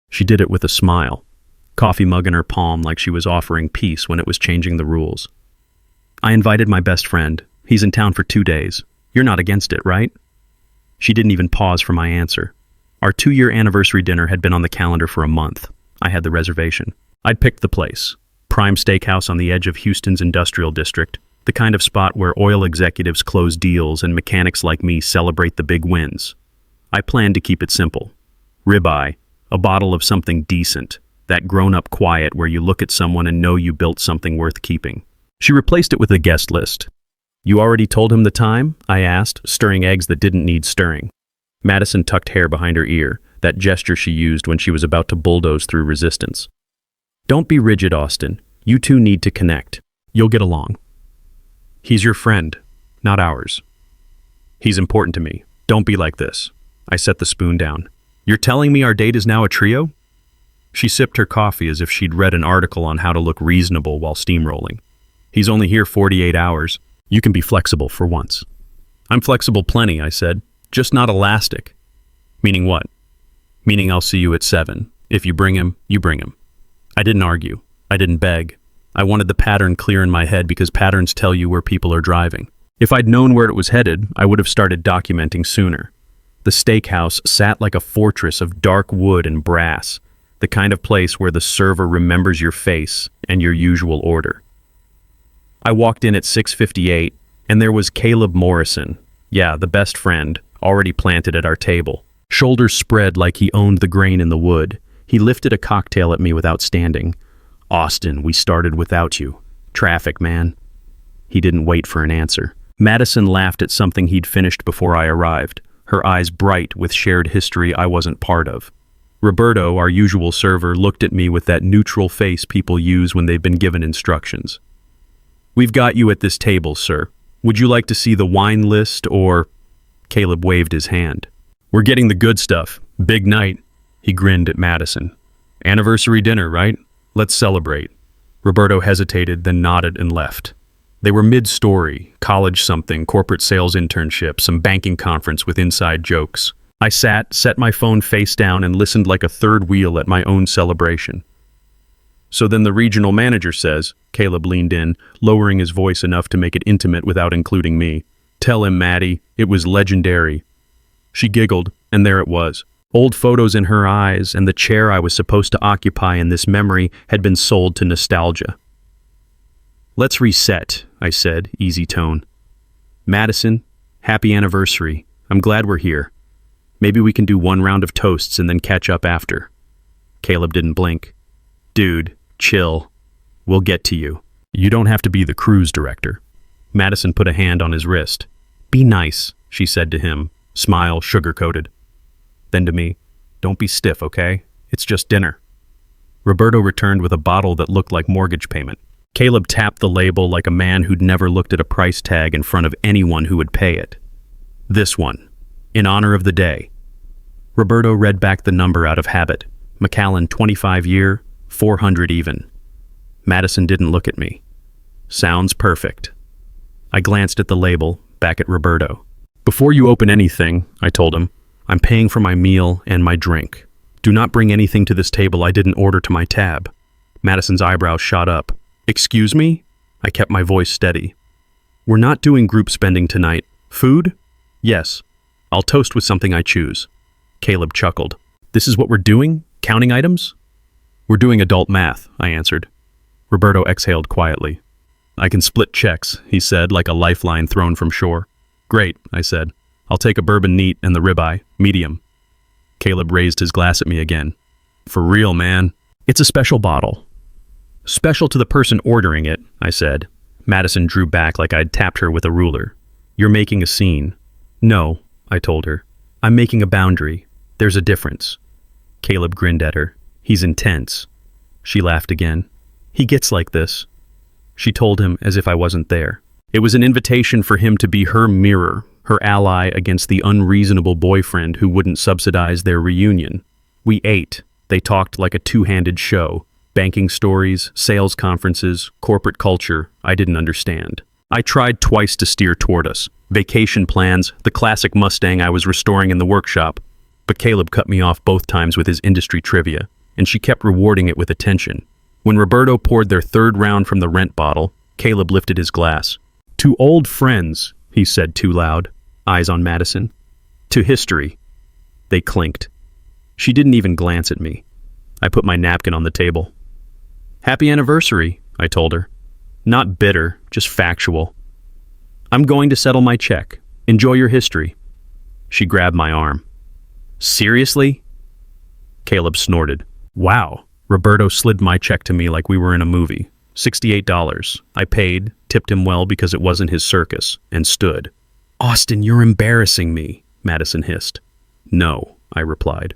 She did it with a smile, coffee mug in her palm like she was offering peace when it was changing the rules. I invited my best friend. He's in town for 2 days. You're not against it, right? She didn't even pause for my answer. Our 2-year anniversary dinner had been on the calendar for a month. I had the reservation. I'd picked the place. Prime steakhouse on the edge of Houston's industrial district, the kind of spot where oil executives close deals and mechanics like me celebrate the big wins. I planned to keep it simple. Ribeye, a bottle of something decent, that grown-up quiet where you look at someone and know you built something worth keeping. She replaced it with a guest list. You already told him the time? I asked, stirring eggs that didn't need stirring. Madison tucked hair behind her ear, that gesture she used when she was about to bulldoze through resistance. Don't be rigid, Austin. You two need to connect. You'll get along. He's your friend, not ours. He's important to me. Don't be like this. I set the spoon down. You're telling me our date is now a trio? She sipped her coffee as if she'd read an article on how to look reasonable while steamrolling. He's only here 48 hours. You can be flexible for once. I'm flexible plenty, I said. Just not elastic. Meaning what? Meaning I'll see you at 7. If you bring him, you bring him. I didn't argue. I didn't beg. I wanted the pattern clear in my head because patterns tell you where people are driving. If I'd known where it was headed, I would have started documenting sooner. The steakhouse sat like a fortress of dark wood and brass, the kind of place where the server remembers your face and your usual order. I walked in at 6:58, and there was Caleb Morrison, the best friend, already planted at our table. Shoulders spread like he owned the grain in the wood. He lifted a cocktail at me without standing. Austin, we started without you. Traffic, man. He didn't wait for an answer. Madison laughed at something he'd finished before I arrived, her eyes bright with shared history I wasn't part of. Roberto, our usual server, looked at me with that neutral face people use when they've been given instructions. We've got you at this table, sir. Would you like to see the wine list or... Caleb waved his hand. We're getting the good stuff. Big night. He grinned at Madison. Anniversary dinner, right? Let's celebrate. Roberto hesitated, then nodded and left. They were mid-story, college something, corporate sales internship, some banking conference with inside jokes. I sat, set my phone face down, and listened like a third wheel at my own celebration. So then the regional manager says, Caleb leaned in, lowering his voice enough to make it intimate without including me. Tell him, Maddie, it was legendary. She giggled, and there it was. Old photos in her eyes, and the chair I was supposed to occupy in this memory had been sold to nostalgia. Let's reset, I said, easy tone. Madison, happy anniversary. I'm glad we're here. Maybe we can do one round of toasts and then catch up after. Caleb didn't blink. Dude, chill. We'll get to you. You don't have to be the cruise director. Madison put a hand on his wrist. Be nice, she said to him, smile sugar-coated. Then to me, don't be stiff, okay? It's just dinner. Roberto returned with a bottle that looked like mortgage payment. Caleb tapped the label like a man who'd never looked at a price tag in front of anyone who would pay it. This one, in honor of the day. Roberto read back the number out of habit. McAllen 25-year, 400 even. Madison didn't look at me. Sounds perfect. I glanced at the label, back at Roberto. Before you open anything, I told him, I'm paying for my meal and my drink. Do not bring anything to this table I didn't order to my tab. Madison's eyebrows shot up. Excuse me? I kept my voice steady. We're not doing group spending tonight. Food? Yes. I'll toast with something I choose. Caleb chuckled. This is what we're doing? Counting items? We're doing adult math, I answered. Roberto exhaled quietly. I can split checks, he said, like a lifeline thrown from shore. Great, I said. I'll take a bourbon neat and the ribeye, medium. Caleb raised his glass at me again. For real, man. It's a special bottle. Special to the person ordering it, I said. Madison drew back like I'd tapped her with a ruler. You're making a scene. No, I told her. I'm making a boundary. There's a difference. Caleb grinned at her. He's intense. She laughed again. He gets like this. She told him as if I wasn't there. It was an invitation for him to be her mirror, her ally against the unreasonable boyfriend who wouldn't subsidize their reunion. We ate. They talked like a two-handed show. Banking stories, sales conferences, corporate culture I didn't understand. I tried twice to steer toward us. Vacation plans, the classic Mustang I was restoring in the workshop. But Caleb cut me off both times with his industry trivia. and she kept rewarding it with attention. When Roberto poured their third round from the rent bottle, Caleb lifted his glass. "To old friends," he said too loud, eyes on Madison. "To history." They clinked. She didn't even glance at me. I put my napkin on the table. "Happy anniversary," I told her. Not bitter, just factual. "I'm going to settle my check. Enjoy your history." She grabbed my arm. "Seriously?" Caleb snorted. "Wow." Roberto slid my check to me like we were in a movie. $68. I paid, tipped him well because it wasn't his circus, and stood. "Austin, you're embarrassing me," Madison hissed. "No," I replied.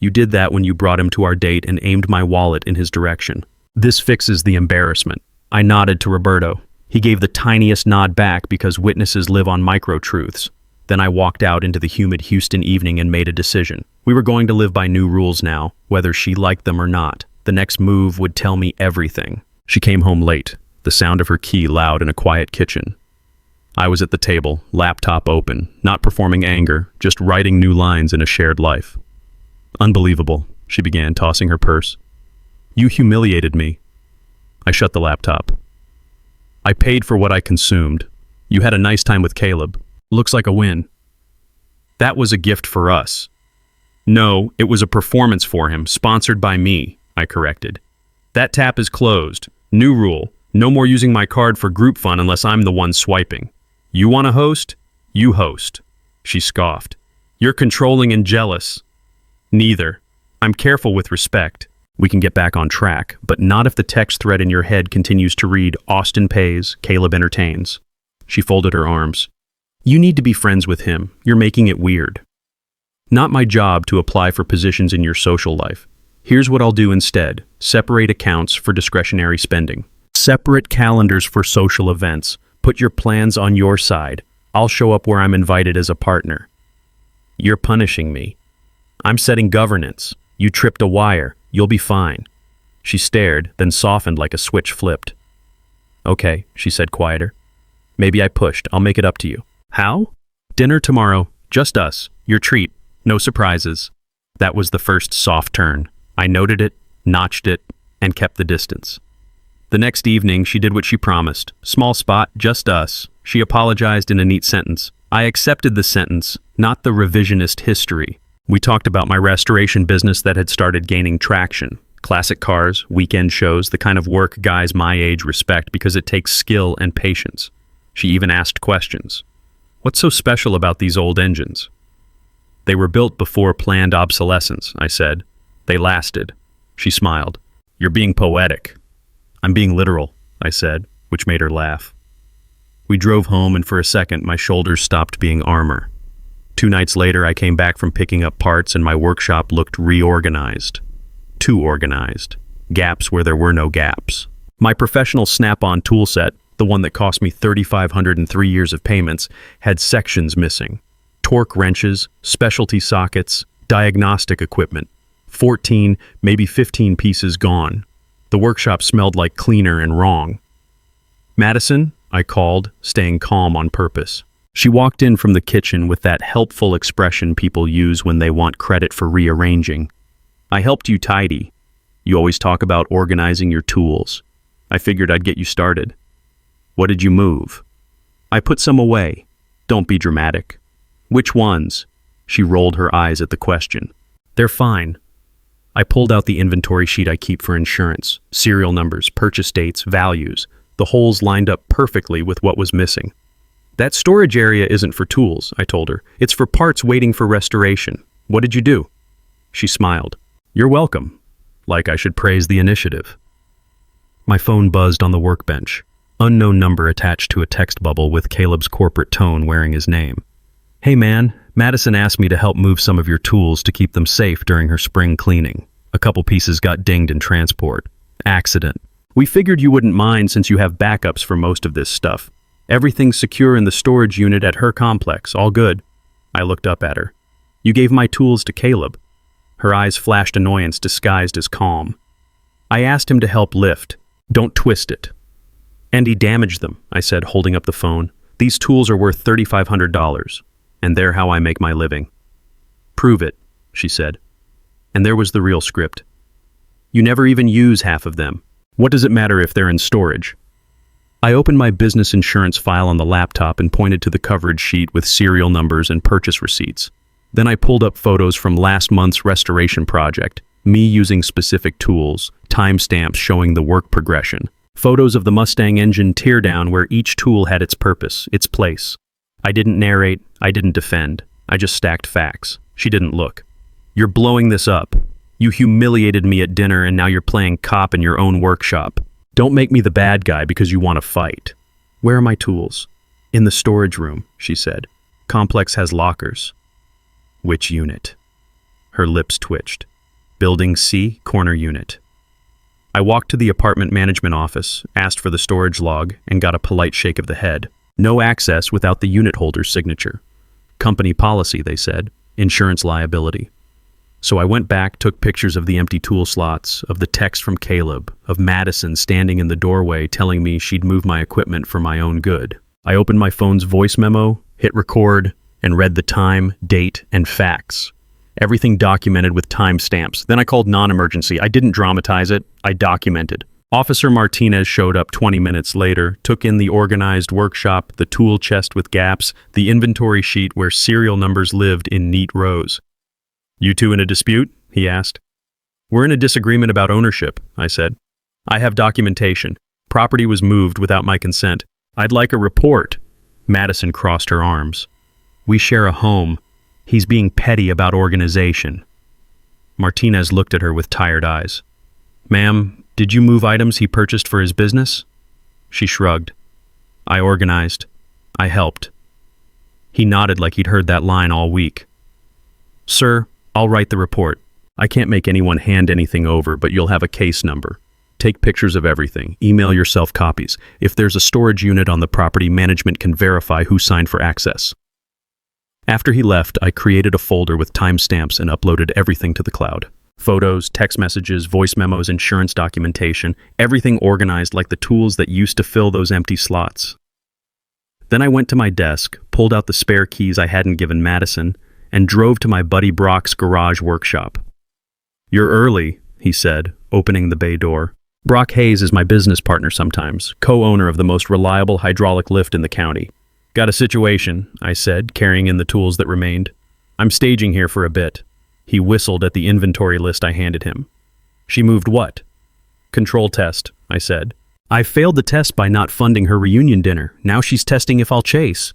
"You did that when you brought him to our date and aimed my wallet in his direction. This fixes the embarrassment." I nodded to Roberto. He gave the tiniest nod back because witnesses live on micro-truths. Then I walked out into the humid Houston evening and made a decision. We were going to live by new rules now, whether she liked them or not. The next move would tell me everything. She came home late, the sound of her key loud in a quiet kitchen. I was at the table, laptop open, not performing anger, just writing new lines in a shared life. "Unbelievable," she began, tossing her purse. "You humiliated me." I shut the laptop. "I paid for what I consumed. You had a nice time with Caleb. Looks like a win." "That was a gift for us." "No, it was a performance for him, sponsored by me," I corrected. "That tap is closed. New rule. No more using my card for group fun unless I'm the one swiping. You want to host? You host." She scoffed. "You're controlling and jealous." "Neither. I'm careful with respect." We can get back on track, but not if the text thread in your head continues to read, "Austin pays, Caleb entertains." She folded her arms. "You need to be friends with him. You're making it weird." "Not my job to apply for positions in your social life. Here's what I'll do instead. Separate accounts for discretionary spending. Separate calendars for social events. Put your plans on your side. I'll show up where I'm invited as a partner." "You're punishing me." "I'm setting governance. You tripped a wire. You'll be fine." She stared, then softened like a switch flipped. "Okay," she said quieter. "Maybe I pushed. I'll make it up to you." "How?" "Dinner tomorrow. Just us. Your treat. No surprises." That was the first soft turn. I noted it, notched it, and kept the distance. The next evening, she did what she promised. Small spot, just us. She apologized in a neat sentence. I accepted the sentence, not the revisionist history. We talked about my restoration business that had started gaining traction. Classic cars, weekend shows, the kind of work guys my age respect because it takes skill and patience. She even asked questions. "What's so special about these old engines?" "They were built before planned obsolescence," I said. "They lasted." She smiled. "You're being poetic." "I'm being literal," I said, which made her laugh. We drove home, and for a second my shoulders stopped being armor. 2 nights later, I came back from picking up parts and my workshop looked reorganized. Too organized. Gaps where there were no gaps. My professional Snap-on toolset, the one that cost me $3,500 and 3 years of payments, had sections missing. Torque wrenches, specialty sockets, diagnostic equipment. 14, maybe 15 pieces gone. The workshop smelled like cleaner and wrong. "Madison?" I called, staying calm on purpose. She walked in from the kitchen with that helpful expression people use when they want credit for rearranging. "I helped you tidy. You always talk about organizing your tools. I figured I'd get you started." "What did you move?" "I put some away." "Don't be dramatic." "Which ones?" She rolled her eyes at the question. "They're fine." I pulled out the inventory sheet I keep for insurance. Serial numbers, purchase dates, values. The holes lined up perfectly with what was missing. "That storage area isn't for tools," I told her. "It's for parts waiting for restoration. What did you do?" She smiled. "You're welcome." Like I should praise the initiative. My phone buzzed on the workbench. Unknown number attached to a text bubble with Caleb's corporate tone wearing his name. "Hey man, Madison asked me to help move some of your tools to keep them safe during her spring cleaning. A couple pieces got dinged in transport. Accident. We figured you wouldn't mind since you have backups for most of this stuff. Everything's secure in the storage unit at her complex, all good." I looked up at her. "You gave my tools to Caleb." Her eyes flashed annoyance disguised as calm. "I asked him to help lift. Don't twist it." "And he damaged them," I said, holding up the phone. "These tools are worth $3,500, and they're how I make my living." "Prove it," she said. And there was the real script. You never even use half of them. What does it matter if they're in storage? I opened my business insurance file on the laptop and pointed to the coverage sheet with serial numbers and purchase receipts. Then I pulled up photos from last month's restoration project, me using specific tools, timestamps showing the work progression, photos of the Mustang engine teardown where each tool had its purpose, its place. I didn't narrate, I didn't defend. I just stacked facts. She didn't look. You're blowing this up. You humiliated me at dinner and now you're playing cop in your own workshop. Don't make me the bad guy because you want to fight. Where are my tools? In the storage room, she said. Complex has lockers. Which unit? Her lips twitched. Building C, corner unit. I walked to the apartment management office, asked for the storage log, and got a polite shake of the head. No access without the unit holder's signature. Company policy, they said. Insurance liability. So I went back, took pictures of the empty tool slots, of the text from Caleb, of Madison standing in the doorway telling me she'd move my equipment for my own good. I opened my phone's voice memo, hit record, and read the time, date, and facts. Everything documented with timestamps. Then I called non-emergency. I didn't dramatize it, I documented. Officer Martinez showed up 20 minutes later, took in the organized workshop, the tool chest with gaps, the inventory sheet where serial numbers lived in neat rows. You two in a dispute? He asked. We're in a disagreement about ownership, I said. I have documentation. Property was moved without my consent. I'd like a report. Madison crossed her arms. We share a home. He's being petty about organization. Martinez looked at her with tired eyes. Ma'am, did you move items he purchased for his business? She shrugged. I organized. I helped. He nodded like he'd heard that line all week. Sir, I'll write the report. I can't make anyone hand anything over, but you'll have a case number. Take pictures of everything. Email yourself copies. If there's a storage unit on the property, management can verify who signed for access. After he left, I created a folder with timestamps and uploaded everything to the cloud. Photos, text messages, voice memos, insurance documentation, everything organized like the tools that used to fill those empty slots. Then I went to my desk, pulled out the spare keys I hadn't given Madison, and drove to my buddy Brock's garage workshop. You're early, he said, opening the bay door. Brock Hayes is my business partner sometimes, co-owner of the most reliable hydraulic lift in the county. Got a situation, I said, carrying in the tools that remained. I'm staging here for a bit. He whistled at the inventory list I handed him. She moved what? Control test, I said. I failed the test by not funding her reunion dinner. Now she's testing if I'll chase.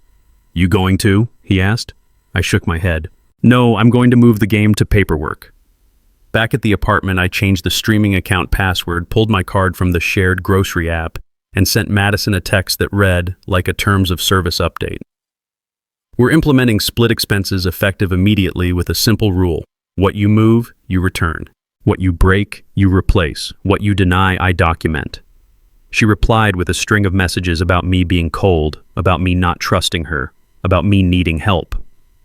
You going to? He asked. I shook my head. No, I'm going to move the game to paperwork. Back at the apartment, I changed the streaming account password, pulled my card from the shared grocery app, and sent Madison a text that read, like a terms of service update. We're implementing split expenses effective immediately with a simple rule. What you move, you return. What you break, you replace. What you deny, I document. She replied with a string of messages about me being cold, about me not trusting her, about me needing help.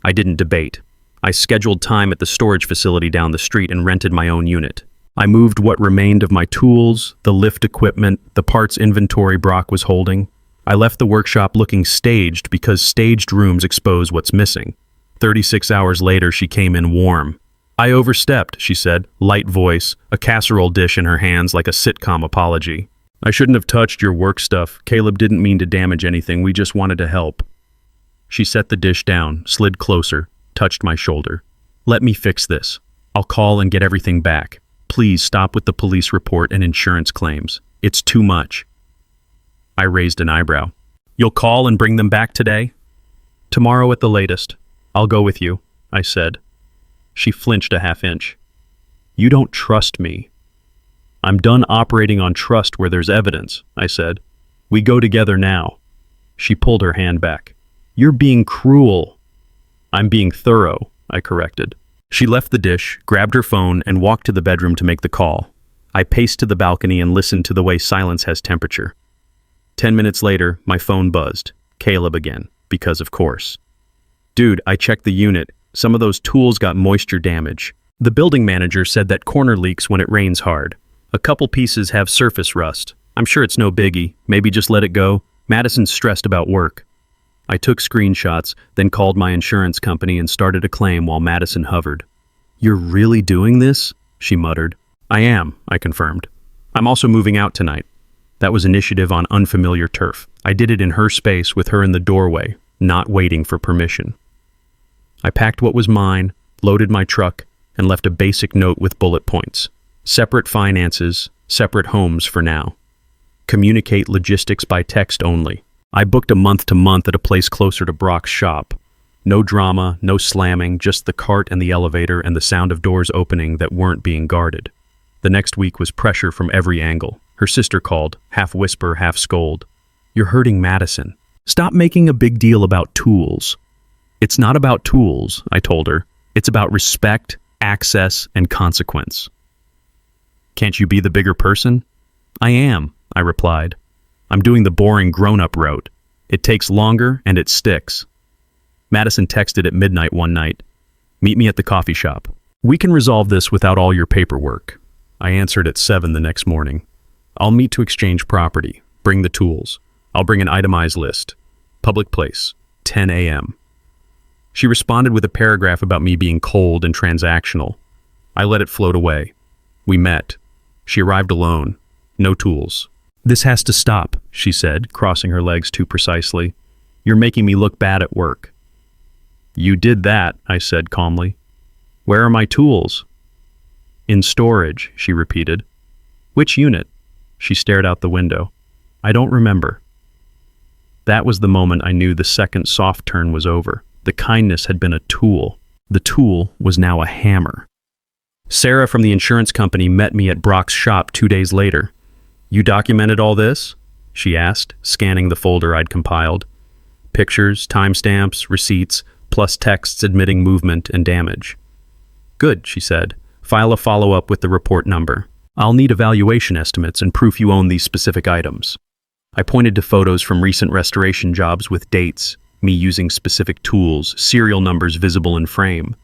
I didn't debate. I scheduled time at the storage facility down the street and rented my own unit. I moved what remained of my tools, the lift equipment, the parts inventory Brock was holding. I left the workshop looking staged because staged rooms expose what's missing. 36 hours later, she came in warm. I overstepped, she said, light voice, a casserole dish in her hands like a sitcom apology. I shouldn't have touched your work stuff. Caleb didn't mean to damage anything. We just wanted to help. She set the dish down, slid closer, touched my shoulder. Let me fix this. I'll call and get everything back. Please stop with the police report and insurance claims. It's too much. I raised an eyebrow. You'll call and bring them back today? Tomorrow at the latest. I'll go with you, I said. She flinched a half inch. You don't trust me. I'm done operating on trust where there's evidence, I said. We go together now. She pulled her hand back. You're being cruel. I'm being thorough, I corrected. She left the dish, grabbed her phone, and walked to the bedroom to make the call. I paced to the balcony and listened to the way silence has temperature. 10 minutes later, my phone buzzed. Caleb again, because of course. Dude, I checked the unit. Some of those tools got moisture damage. The building manager said that corner leaks when it rains hard. A couple pieces have surface rust. I'm sure it's no biggie. Maybe just let it go. Madison's stressed about work. I took screenshots, then called my insurance company and started a claim while Madison hovered. You're really doing this? She muttered. I am, I confirmed. I'm also moving out tonight. That was initiative on unfamiliar turf. I did it in her space with her in the doorway, not waiting for permission. I packed what was mine, loaded my truck, and left a basic note with bullet points. Separate finances, separate homes for now. Communicate logistics by text only. I booked a month-to-month at a place closer to Brock's shop. No drama, no slamming, just the cart and the elevator and the sound of doors opening that weren't being guarded. The next week was pressure from every angle. Her sister called, half whisper, half scold. You're hurting Madison. Stop making a big deal about tools. It's not about tools, I told her. It's about respect, access, and consequence. Can't you be the bigger person? I am, I replied. I'm doing the boring grown-up route. It takes longer and it sticks. Madison texted at midnight one night. Meet me at the coffee shop. We can resolve this without all your paperwork. I answered at 7 the next morning. I'll meet to exchange property. Bring the tools. I'll bring an itemized list. Public place, 10 a.m. She responded with a paragraph about me being cold and transactional. I let it float away. We met. She arrived alone. No tools. This has to stop, she said, crossing her legs too precisely. You're making me look bad at work. You did that, I said calmly. Where are my tools? In storage, she repeated. Which unit? She stared out the window. I don't remember. That was the moment I knew the second soft turn was over. The kindness had been a tool. The tool was now a hammer. Sarah from the insurance company met me at Brock's shop 2 days later. You documented all this? She asked, scanning the folder I'd compiled. Pictures, timestamps, receipts, plus texts admitting movement and damage. Good, she said. File a follow-up with the report number. I'll need evaluation estimates and proof you own these specific items. I pointed to photos from recent restoration jobs with dates, me using specific tools, serial numbers visible in frame.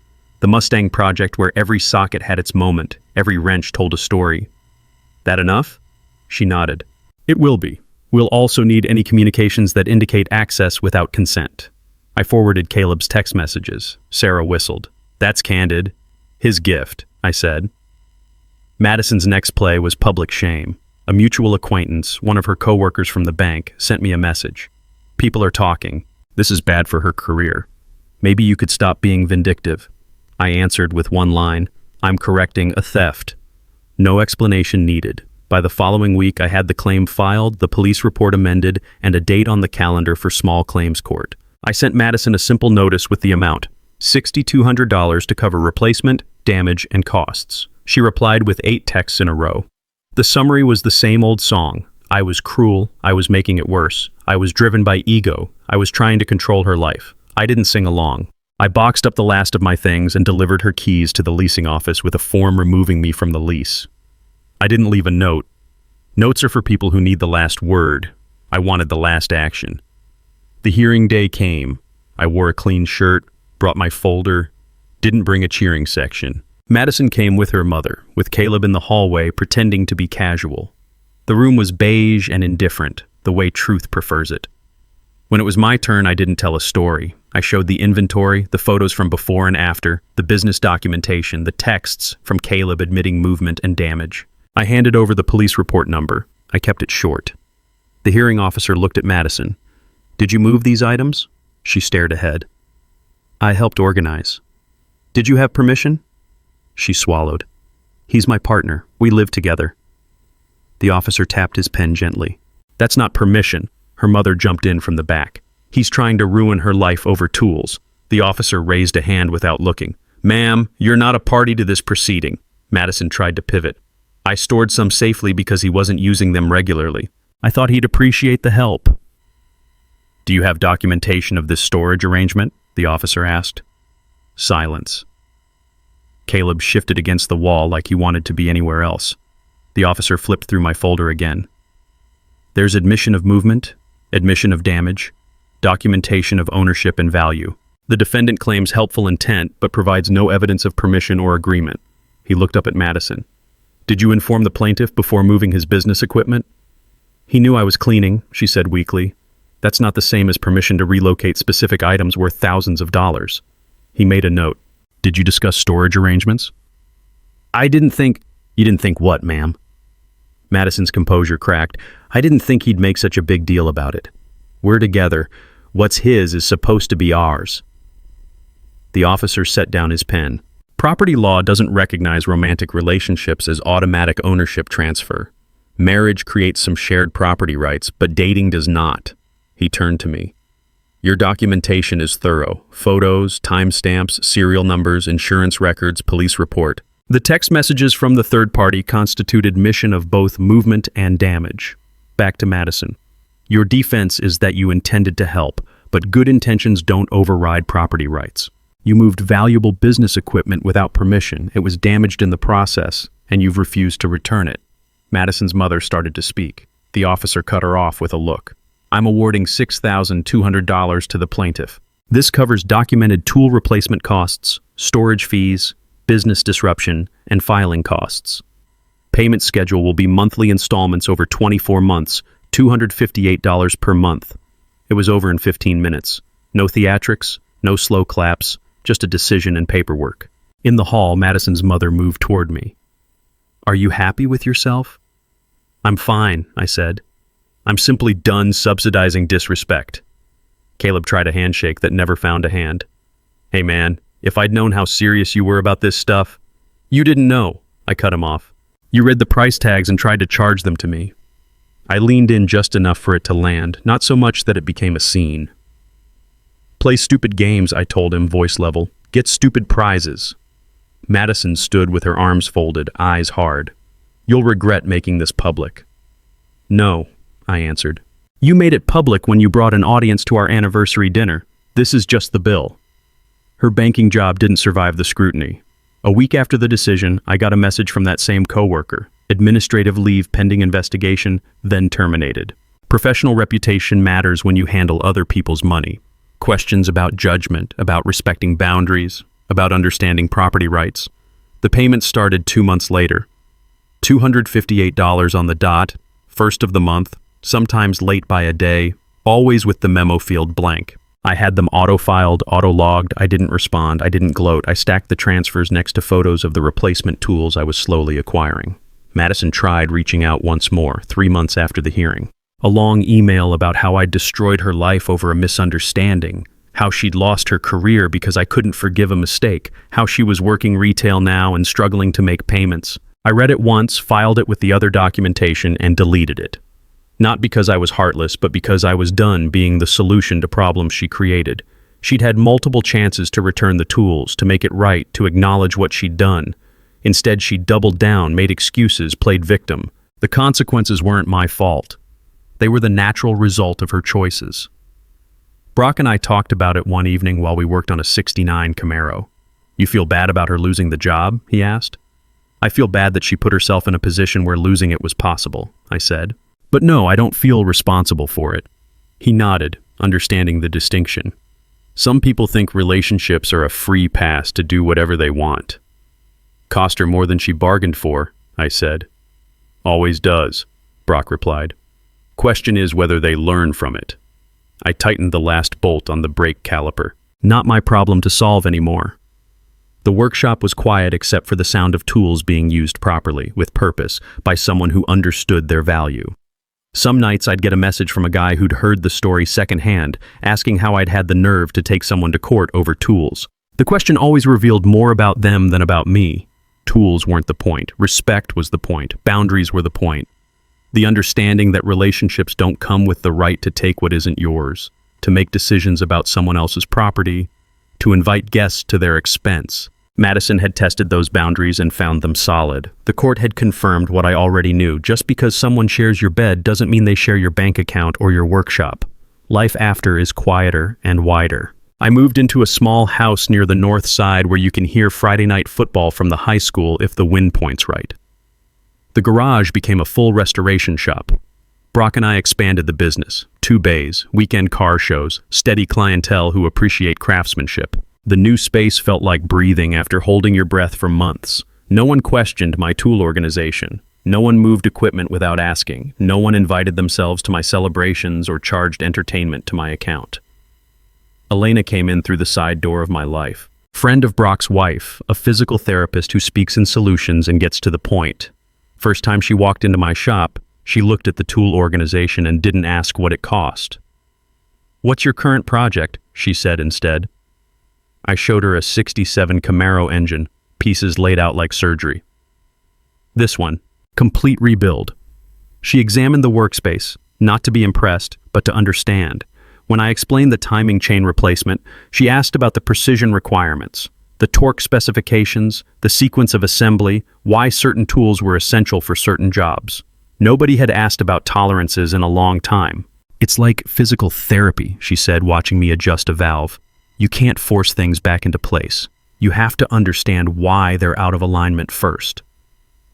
The Mustang project where every socket had its moment, every wrench told a story. That enough? She nodded. It will be. We'll also need any communications that indicate access without consent. I forwarded Caleb's text messages. Sarah whistled. That's candid. His gift, I said. Madison's next play was public shame. A mutual acquaintance, one of her coworkers from the bank, sent me a message. People are talking. This is bad for her career. Maybe you could stop being vindictive. I answered with one line. I'm correcting a theft. No explanation needed. By the following week, I had the claim filed, the police report amended, and a date on the calendar for small claims court. I sent Madison a simple notice with the amount, $6,200 to cover replacement, damage, and costs. She replied with 8 texts in a row. The summary was the same old song. I was cruel. I was making it worse. I was driven by ego. I was trying to control her life. I didn't sing along. I boxed up the last of my things and delivered her keys to the leasing office with a form removing me from the lease. I didn't leave a note. Notes are for people who need the last word. I wanted the last action. The hearing day came. I wore a clean shirt, brought my folder, didn't bring a cheering section. Madison came with her mother, with Caleb in the hallway pretending to be casual. The room was beige and indifferent, the way truth prefers it. When it was my turn, I didn't tell a story. I showed the inventory, the photos from before and after, the business documentation, the texts from Caleb admitting movement and damage. I handed over the police report number. I kept it short. The hearing officer looked at Madison. Did you move these items? She stared ahead. I helped organize. Did you have permission? She swallowed. He's my partner. We live together. The officer tapped his pen gently. That's not permission. Her mother jumped in from the back. He's trying to ruin her life over tools. The officer raised a hand without looking. Ma'am, you're not a party to this proceeding. Madison tried to pivot. I stored some safely because he wasn't using them regularly. I thought he'd appreciate the help. Do you have documentation of this storage arrangement? The officer asked. Silence. Caleb shifted against the wall like he wanted to be anywhere else. The officer flipped through my folder again. There's admission of movement, admission of damage, documentation of ownership and value. The defendant claims helpful intent but provides no evidence of permission or agreement. He looked up at Madison. Did you inform the plaintiff before moving his business equipment? He knew I was cleaning, she said weakly. That's not the same as permission to relocate specific items worth thousands of dollars. He made a note. Did you discuss storage arrangements? I didn't think... You didn't think what, ma'am? Madison's composure cracked. I didn't think he'd make such a big deal about it. We're together. What's his is supposed to be ours. The officer set down his pen. Property law doesn't recognize romantic relationships as automatic ownership transfer. Marriage creates some shared property rights, but dating does not. He turned to me. Your documentation is thorough. Photos, timestamps, serial numbers, insurance records, police report. The text messages from the third party constitute admission of both movement and damage. Back to Madison. Your defense is that you intended to help, but good intentions don't override property rights. You moved valuable business equipment without permission. It was damaged in the process, and you've refused to return it. Madison's mother started to speak. The officer cut her off with a look. I'm awarding $6,200 to the plaintiff. This covers documented tool replacement costs, storage fees, business disruption, and filing costs. Payment schedule will be monthly installments over 24 months, $258 per month. It was over in 15 minutes. No theatrics, no slow claps, just a decision and paperwork. In the hall, Madison's mother moved toward me. Are you happy with yourself? I'm fine, I said. I'm simply done subsidizing disrespect. Caleb tried a handshake that never found a hand. Hey man, if I'd known how serious you were about this stuff. You didn't know, I cut him off. You read the price tags and tried to charge them to me. I leaned in just enough for it to land, not so much that it became a scene. Play stupid games, I told him, voice level. Get stupid prizes. Madison stood with her arms folded, eyes hard. You'll regret making this public. No, I answered. You made it public when you brought an audience to our anniversary dinner. This is just the bill. Her banking job didn't survive the scrutiny. A week after the decision, I got a message from that same coworker. Administrative leave pending investigation, then terminated. Professional reputation matters when you handle other people's money. Questions about judgment, about respecting boundaries, about understanding property rights. The payment started 2 months later. $258 on the dot, first of the month, sometimes late by a day, always with the memo field blank. I had them auto-filed, auto-logged. I didn't respond. I didn't gloat. I stacked the transfers next to photos of the replacement tools I was slowly acquiring. Madison tried reaching out once more, 3 months after the hearing. A long email about how I'd destroyed her life over a misunderstanding, how she'd lost her career because I couldn't forgive a mistake, how she was working retail now and struggling to make payments. I read it once, filed it with the other documentation, and deleted it. Not because I was heartless, but because I was done being the solution to problems she created. She'd had multiple chances to return the tools, to make it right, to acknowledge what she'd done. Instead, she doubled down, made excuses, played victim. The consequences weren't my fault. They were the natural result of her choices. Brock and I talked about it one evening while we worked on a '69 Camaro. You feel bad about her losing the job? He asked. I feel bad that she put herself in a position where losing it was possible, I said. But no, I don't feel responsible for it. He nodded, understanding the distinction. Some people think relationships are a free pass to do whatever they want. Cost her more than she bargained for, I said. Always does, Brock replied. Question is whether they learn from it. I tightened the last bolt on the brake caliper. Not my problem to solve anymore. The workshop was quiet except for the sound of tools being used properly, with purpose, by someone who understood their value. Some nights I'd get a message from a guy who'd heard the story secondhand, asking how I'd had the nerve to take someone to court over tools. The question always revealed more about them than about me. Tools weren't the point. Respect was the point. Boundaries were the point. The understanding that relationships don't come with the right to take what isn't yours, to make decisions about someone else's property, to invite guests to their expense. Madison had tested those boundaries and found them solid. The court had confirmed what I already knew. Just because someone shares your bed doesn't mean they share your bank account or your workshop. Life after is quieter and wider. I moved into a small house near the north side where you can hear Friday night football from the high school if the wind point's right. The garage became a full restoration shop. Brock and I expanded the business. 2 bays, weekend car shows, steady clientele who appreciate craftsmanship. The new space felt like breathing after holding your breath for months. No one questioned my tool organization. No one moved equipment without asking. No one invited themselves to my celebrations or charged entertainment to my account. Elena came in through the side door of my life. Friend of Brock's wife, a physical therapist who speaks in solutions and gets to the point. First time she walked into my shop, she looked at the tool organization and didn't ask what it cost. "What's your current project?" she said instead. I showed her a '67 Camaro engine, pieces laid out like surgery. "This one, complete rebuild." She examined the workspace, not to be impressed, but to understand. When I explained the timing chain replacement, she asked about the precision requirements, the torque specifications, the sequence of assembly, why certain tools were essential for certain jobs. Nobody had asked about tolerances in a long time. "It's like physical therapy," she said, watching me adjust a valve. "You can't force things back into place. You have to understand why they're out of alignment first."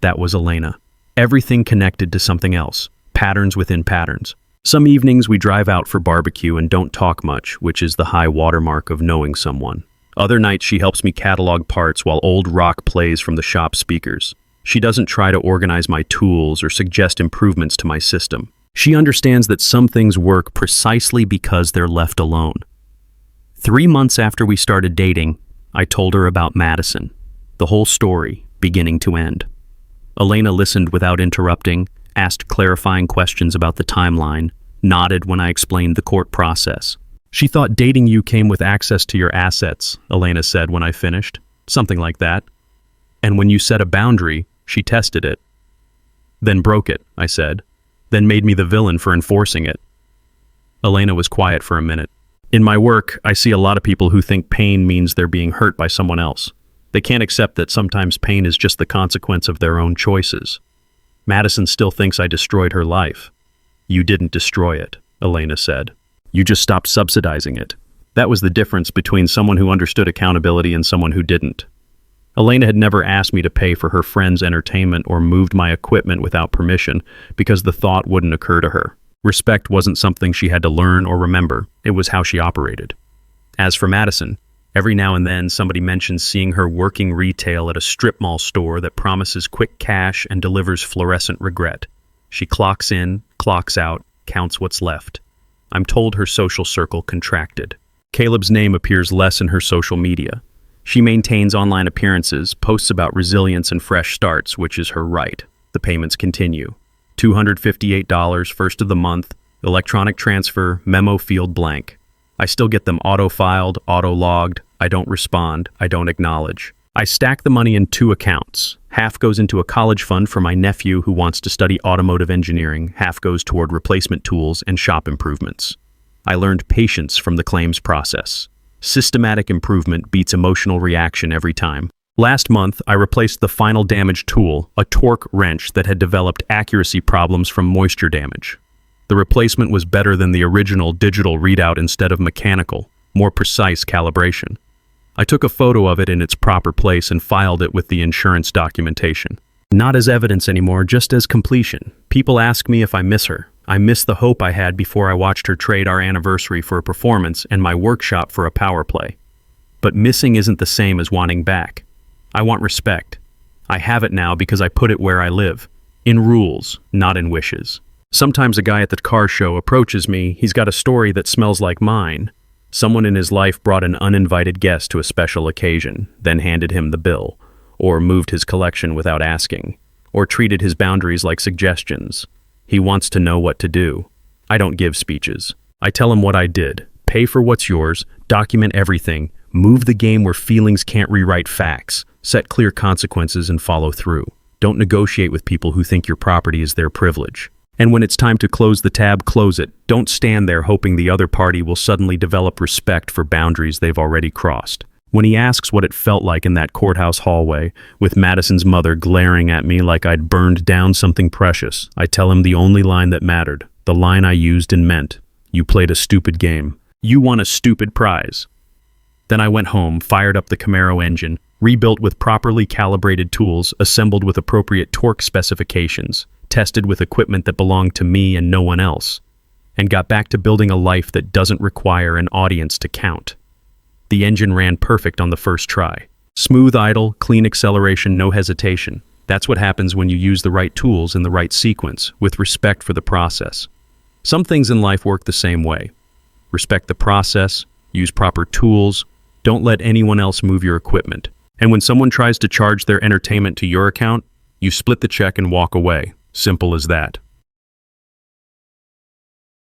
That was Elena. Everything connected to something else, patterns within patterns. Some evenings we drive out for barbecue and don't talk much, which is the high watermark of knowing someone. Other nights she helps me catalog parts while old rock plays from the shop speakers. She doesn't try to organize my tools or suggest improvements to my system. She understands that some things work precisely because they're left alone. 3 months after we started dating, I told her about Madison, the whole story, beginning to end. Elena listened without interrupting, asked clarifying questions about the timeline, nodded when I explained the court process. "She thought dating you came with access to your assets," Elena said when I finished. "Something like that. And when you set a boundary, she tested it. Then broke it," I said. "Then made me the villain for enforcing it." Elena was quiet for a minute. "In my work, I see a lot of people who think pain means they're being hurt by someone else. They can't accept that sometimes pain is just the consequence of their own choices. Madison still thinks I destroyed her life." "You didn't destroy it," Elena said. "You just stopped subsidizing it. That was the difference between someone who understood accountability and someone who didn't." Elena had never asked me to pay for her friend's entertainment or moved my equipment without permission because the thought wouldn't occur to her. Respect wasn't something she had to learn or remember. It was how she operated. As for Madison, every now and then somebody mentions seeing her working retail at a strip mall store that promises quick cash and delivers fluorescent regret. She clocks in, clocks out, counts what's left. I'm told her social circle contracted. Caleb's name appears less in her social media. She maintains online appearances, posts about resilience and fresh starts, which is her right. The payments continue. $258 first of the month, electronic transfer, memo field blank. I still get them auto-filed, auto-logged. I don't respond. I don't acknowledge. I stack the money in 2 accounts. Half goes into a college fund for my nephew who wants to study automotive engineering. Half goes toward replacement tools and shop improvements. I learned patience from the claims process. Systematic improvement beats emotional reaction every time. Last month, I replaced the final damaged tool, a torque wrench that had developed accuracy problems from moisture damage. The replacement was better than the original digital readout instead of mechanical, more precise calibration. I took a photo of it in its proper place and filed it with the insurance documentation. Not as evidence anymore, just as completion. People ask me if I miss her. I miss the hope I had before I watched her trade our anniversary for a performance and my workshop for a power play. But missing isn't the same as wanting back. I want respect. I have it now because I put it where I live. In rules, not in wishes. Sometimes a guy at the car show approaches me. He's got a story that smells like mine. Someone in his life brought an uninvited guest to a special occasion, then handed him the bill, or moved his collection without asking, or treated his boundaries like suggestions. He wants to know what to do. I don't give speeches. I tell him what I did. Pay for what's yours, document everything, move the game where feelings can't rewrite facts, set clear consequences and follow through. Don't negotiate with people who think your property is their privilege. And when it's time to close the tab, close it. Don't stand there hoping the other party will suddenly develop respect for boundaries they've already crossed. When he asks what it felt like in that courthouse hallway, with Madison's mother glaring at me like I'd burned down something precious, I tell him the only line that mattered, the line I used and meant. You played a stupid game. You won a stupid prize. Then I went home, fired up the Camaro engine, rebuilt with properly calibrated tools, assembled with appropriate torque specifications, tested with equipment that belonged to me and no one else, and got back to building a life that doesn't require an audience to count. The engine ran perfect on the first try. Smooth idle, clean acceleration, no hesitation. That's what happens when you use the right tools in the right sequence, with respect for the process. Some things in life work the same way. Respect the process, use proper tools, Don't let anyone else move your equipment. And when someone tries to charge their entertainment to your account, you split the check and walk away. Simple as that.